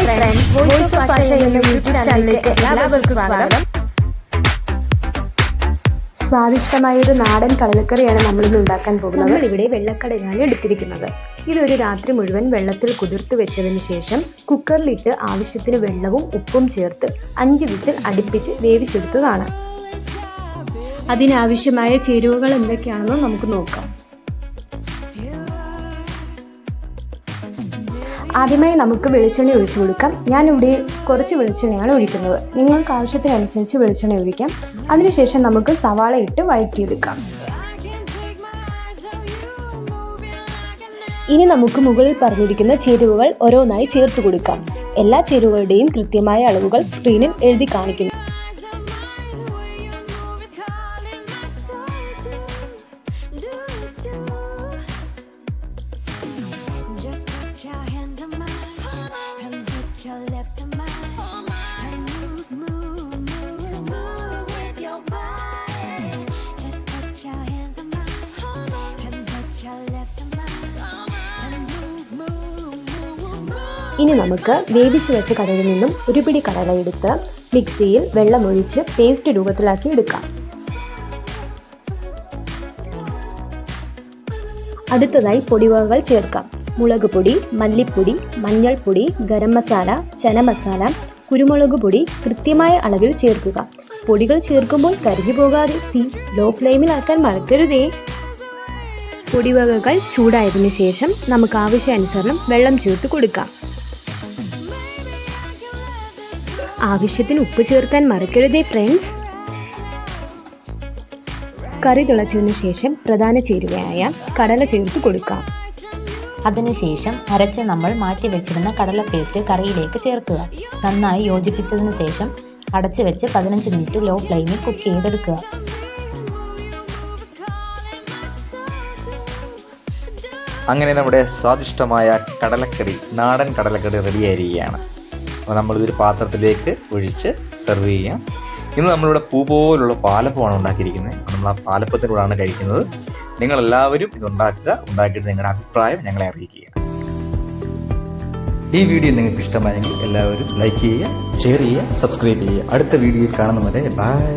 Friends, voice of ആശ എന്ന YouTube ചാനലിലേക്ക് എല്ലാവർക്കും സ്വാഗതം. സ്വാദിഷ്ടമായ ഒരു നാടൻ കടലക്കറിയാണ് നമ്മളിന്ന് ഉണ്ടാക്കാൻ പോകുന്നത്. നമ്മളിവിടെ വെള്ളക്കടലാണ് എടുത്തിരിക്കുന്നത്. ഇതൊരു രാത്രി മുഴുവൻ വെള്ളത്തിൽ കുതിർത്ത് വെച്ചതിന് ശേഷം കുക്കറിലിട്ട് ആവശ്യത്തിന് വെള്ളവും ഉപ്പും ചേർത്ത് 5 വിസിൽ അടുപ്പിച്ച് വേവിച്ചെടുത്തതാണ്. അതിനാവശ്യമായ ചേരുവകൾ എന്തൊക്കെയാണെന്ന് നമുക്ക് നോക്കാം. ആദ്യമായി നമുക്ക് വെളിച്ചെണ്ണ ഒഴിച്ചു കൊടുക്കാം. ഞാനിവിടെ കുറച്ച് വെളിച്ചെണ്ണയാണ് ഒഴിക്കുന്നത്. നിങ്ങൾക്ക് ആവശ്യത്തിനനുസരിച്ച് വെളിച്ചെണ്ണ ഒഴിക്കാം. അതിനുശേഷം നമുക്ക് സവാള ഇട്ട് വഴറ്റിയെടുക്കാം. ഇനി നമുക്ക് മുകളിൽ പറഞ്ഞിരിക്കുന്ന ചേരുവകൾ ഓരോന്നായി ചേർത്ത് കൊടുക്കാം. എല്ലാ ചേരുവകളുടെയും കൃത്യമായ അളവുകൾ സ്ക്രീനിൽ എഴുതി കാണിക്കുന്നു. ഇനി നമുക്ക് വേവിച്ച് വെച്ച കടലിൽ നിന്നും ഒരു പിടി കടല എടുത്ത് മിക്സിയിൽ വെള്ളമൊഴിച്ച് പേസ്റ്റ് രൂപത്തിലാക്കി എടുക്കാം. അടുത്തതായി പൊടിവകകൾ ചേർക്കാം. മുളക് പൊടി, മല്ലിപ്പൊടി, മഞ്ഞൾപ്പൊടി, ഗരം മസാല, ചന മസാല, കുരുമുളക് പൊടി കൃത്യമായ അളവിൽ ചേർക്കുക. പൊടികൾ ചേർക്കുമ്പോൾ കരിഞ്ഞു പോകാതെ തീ ലോ ഫ്ലെയിമിലാക്കാൻ മറക്കരുതേ. പൊടിവകകൾ ചൂടായതിനു ശേഷം നമുക്ക് ആവശ്യാനുസരണം വെള്ളം ചേർത്ത് കൊടുക്കാം. ആവശ്യത്തിന് ഉപ്പ് ചേർക്കാൻ മറക്കരുതേ ഫ്രണ്ട്സ്. കറി തിളച്ചതിനു ശേഷം പ്രധാന ചേരുവയായ കടല ചേർത്ത് കൊടുക്കാം. അതിനുശേഷം അരച്ച് നമ്മൾ മാറ്റി വെച്ചിരുന്ന കടല പേസ്റ്റ് കറിയിലേക്ക് ചേർക്കുക. നന്നായി യോജിപ്പിച്ചതിന് ശേഷം അടച്ചു വെച്ച് 15 മിനിറ്റ് ലോ ഫ്ലെയിമിൽ കുക്ക് ചെയ്തെടുക്കുക. അങ്ങനെ നമ്മുടെ സ്വാദിഷ്ടമായ കടലക്കറി, നാടൻ കടലക്കറി റെഡിയായിരിക്കുകയാണ്. അപ്പോൾ നമ്മളിതൊരു പാത്രത്തിലേക്ക് ഒഴിച്ച് സെർവ് ചെയ്യാം. ഇന്ന് നമ്മളിവിടെ പൂ പോലുള്ള പാലപ്പമാണ് ഉണ്ടാക്കിയിരിക്കുന്നത്. നമ്മൾ ആ പാലപ്പത്തിലൂടെയാണ് കഴിക്കുന്നത്. നിങ്ങളെല്ലാവരും ഇത് ഉണ്ടാക്കിയിട്ട് നിങ്ങളുടെ അഭിപ്രായം ഞങ്ങളെ അറിയിക്കുക. ഈ വീഡിയോ നിങ്ങൾക്ക് ഇഷ്ടമായെങ്കിൽ എല്ലാവരും ലൈക്ക് ചെയ്യുക, ഷെയർ ചെയ്യുക, സബ്സ്ക്രൈബ് ചെയ്യുക. അടുത്ത വീഡിയോയിൽ കാണുന്നവരെ ബൈ.